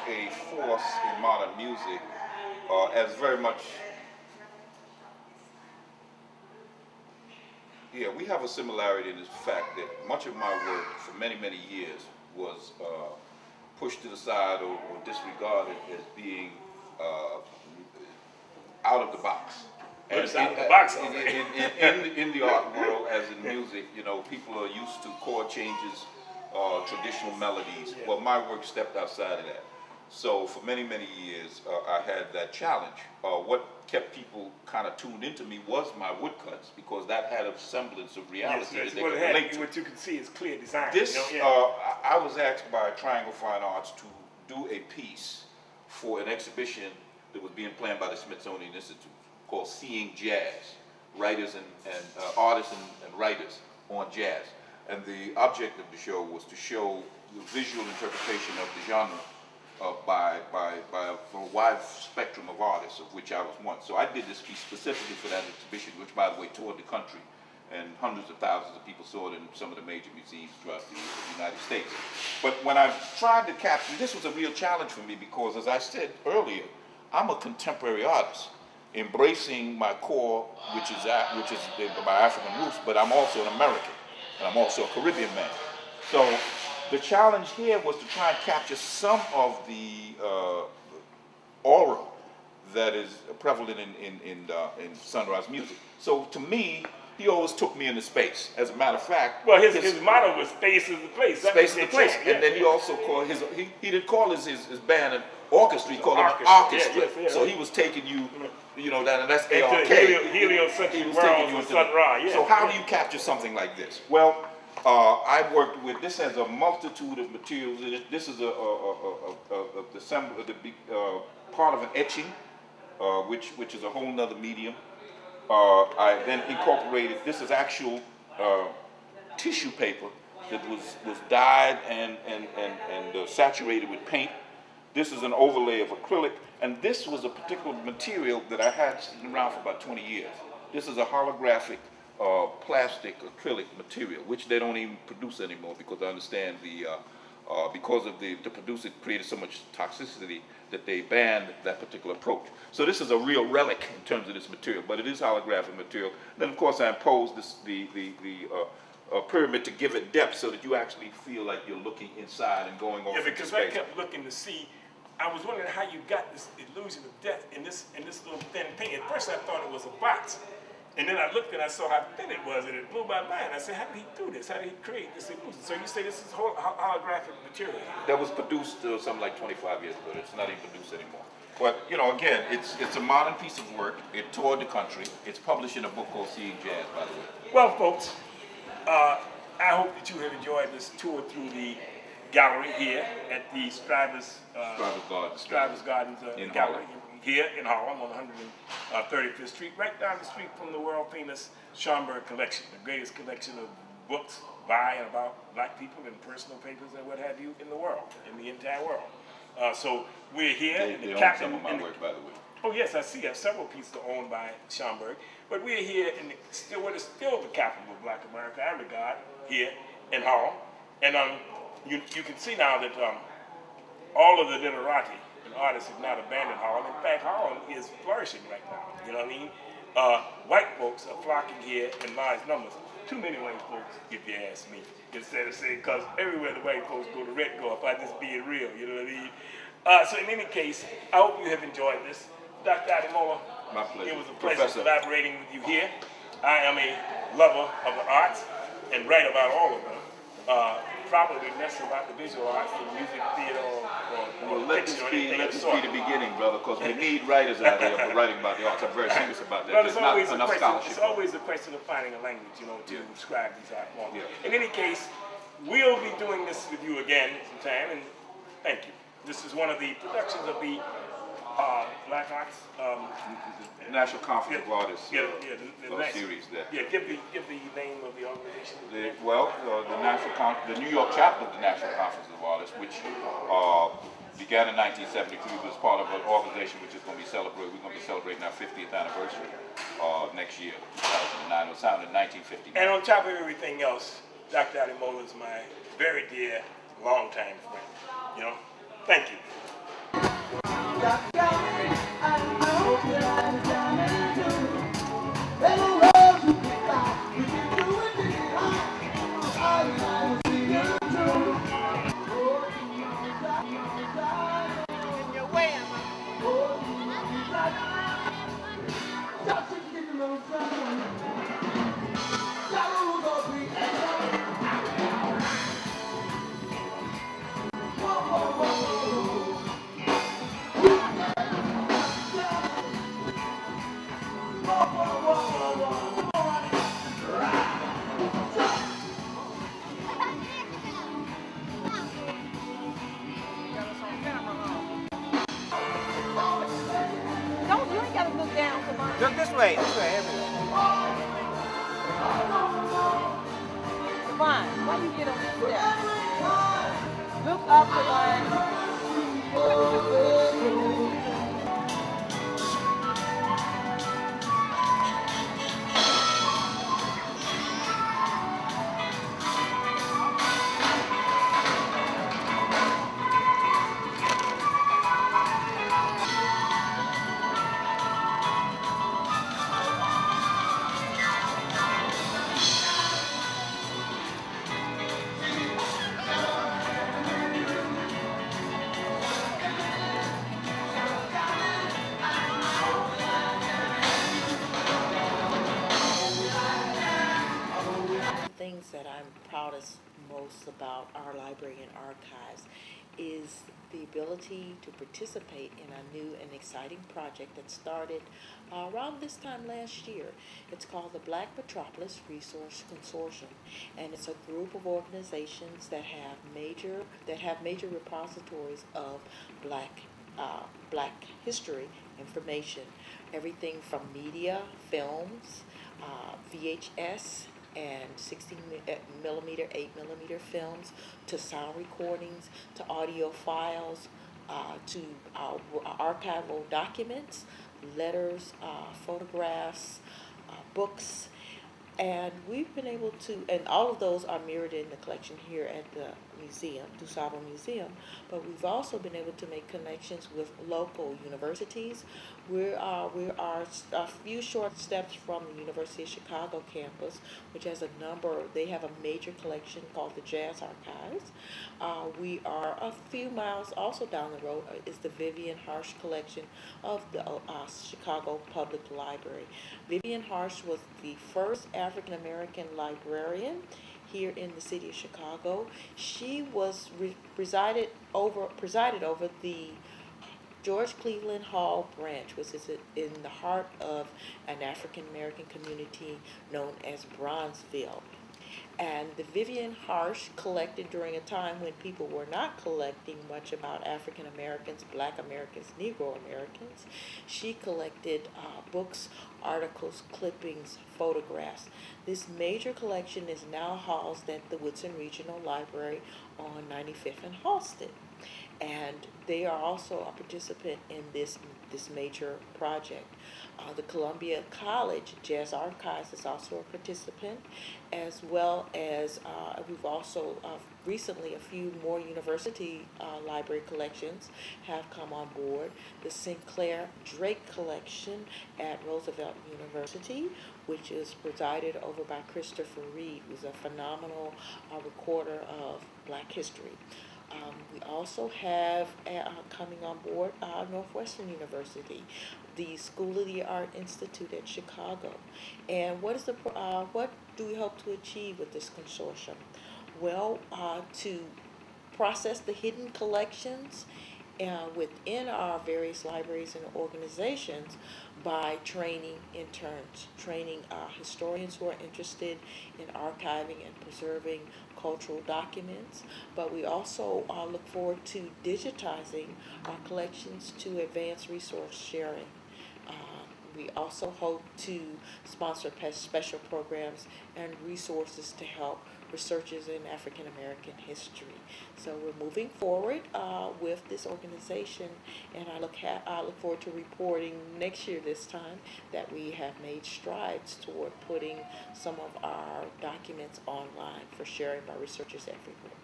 a force in modern music as very much. Yeah, we have a similarity in the fact that much of my work for many, many years was pushed to the side or disregarded as being out of the box. And it's out of the box in the art world, as in music, you know, people are used to chord changes, traditional melodies. Yeah. Well, my work stepped outside of that. So for many, many years, I had that challenge. What kept people kind of tuned into me was my woodcuts, because that had a semblance of reality. Yes, that they what, could it had, relate to. what you can see is clear design. This, you know, I was asked by Triangle Fine Arts to do a piece for an exhibition that was being planned by the Smithsonian Institute called Seeing Jazz, writers and artists and writers on jazz. And the object of the show was to show the visual interpretation of the genre by a wide spectrum of artists, of which I was one. So I did this piece specifically for that exhibition, which, by the way, toured the country, and hundreds of thousands of people saw it in some of the major museums throughout the United States. But when I tried to capture, this was a real challenge for me, because, as I said earlier, I'm a contemporary artist, embracing my core, which is my African roots, but I'm also an American, and I'm also a Caribbean man. So the challenge here was to try and capture some of the aura that is prevalent in Sunrise music. So to me, he always took me into space. As a matter of fact, well, his motto was "Space is the place." Space is the place. Yeah. And then he also called he didn't call his band an orchestra. He called it an orchestra. Yeah, so he was taking you, you know, and that's into ARK. heliocentric world of Sun Ra. Yeah. So how do you capture something like this? Well, I worked with, this has a multitude of materials in it. This is part of an etching, which is a whole nother medium. I then incorporated, this is actual tissue paper that was dyed and saturated with paint. This is an overlay of acrylic, and this was a particular material that I had sitting around for about 20 years. This is a holographic plastic acrylic material, which they don't even produce anymore, because I understand because of to produce it created so much toxicity that they banned that particular approach. So this is a real relic in terms of this material, but it is holographic material. Then of course I imposed the pyramid to give it depth, so that you actually feel like you're looking inside and going off into space. Yeah, because I kept looking to see. I was wondering how you got this illusion of depth in this little thin paint. At first I thought it was a box. And then I looked and I saw how thin it was, and it blew my mind. I said, how did he do this? How did he create this illusion? So you say this is holographic material? That was produced something like 25 years ago. It's not even produced anymore. But, you know, again, it's a modern piece of work. It toured the country. It's published in a book called Seeing Jazz, by the way. Well, folks, I hope that you have enjoyed this tour through the gallery here at the Strivers Gardens Gallery. Here in Harlem on 135th Street, right down the street from the world-famous Schomburg collection, the greatest collection of books by and about black people and personal papers and what have you in the world, in the entire world. So we're here in the capital. Some of my work, by the way. Oh yes, I see. I have several pieces owned by Schomburg, but we're here in what is still the capital of Black America, I regard, here in Harlem. And you can see now that all of the literati artists have not abandoned Harlem. In fact, Harlem is flourishing right now. You know what I mean? White folks are flocking here in large numbers. Too many white folks, if you ask me. Instead of saying, because everywhere the white folks go, the rent go up. I just being real. You know what I mean? So in any case, I hope you have enjoyed this. Dr. Ademola, my pleasure. It was a pleasure collaborating with you here. I am a lover of the arts and write about all of them. Probably less about the visual arts, the music, theater, or let this be the beginning, brother, because we need writers out there for writing about the arts. I'm very serious about that. Well, There's not enough scholarship. It's always a question of finding a language, you know, to describe these art forms. Yeah. In any case, we'll be doing this with you again sometime, and thank you. This is one of the productions of the Black Arts National Conference of Artists the series. Give the name of the organization. The New York chapter of the National Conference of Artists, which began in 1973, was part of an organization which is going to be celebrated. We're going to be celebrating our 50th anniversary next year, 2009. It was founded in 1959. And on top of everything else, Dr. Ademola is my very dear, longtime friend. You know, thank you. Look this way, everywhere. Fine. How do you get on the step? Look up, Divine. Things that I'm proudest most about our library and archives is the ability to participate in a new and exciting project that started around this time last year. It's called the Black Metropolis Resource Consortium, and it's a group of organizations that have major repositories of black history information, everything from media, films, VHS, and 16 millimeter, 8 millimeter films, to sound recordings, to audio files, to archival documents, letters, photographs, books. And we've been able to, and all of those are mirrored in the collection here at the museum, DuSable Museum, but we've also been able to make connections with local universities. We are a few short steps from the University of Chicago campus, which has they have a major collection called the Jazz Archives. We are a few miles also down the road is the Vivian Harsh collection of the Chicago Public Library. Vivian Harsh was the first African American librarian here in the city of Chicago. She was presided over the George Cleveland Hall branch, which is in the heart of an African American community known as Bronzeville. And the Vivian Harsh collected during a time when people were not collecting much about African Americans, Black Americans, Negro Americans. She collected books, articles, clippings, photographs. This major collection is now housed at the Woodson Regional Library on 95th and Halsted. And they are also a participant in this major project. The Columbia College Jazz Archives is also a participant, as well as we've also recently a few more university library collections have come on board. The Sinclair Drake Collection at Roosevelt University, which is presided over by Christopher Reed, who's a phenomenal recorder of Black history. We also have coming on board Northwestern University, the School of the Art Institute at Chicago. And what do we hope to achieve with this consortium? Well, to process the hidden collections within our various libraries and organizations by training interns, training historians who are interested in archiving and preserving cultural documents, but we also look forward to digitizing our collections to advance resource sharing. We also hope to sponsor special programs and resources to help researchers in African American history. So we're moving forward with this organization, and I look forward to reporting next year this time that we have made strides toward putting some of our documents online for sharing by researchers everywhere.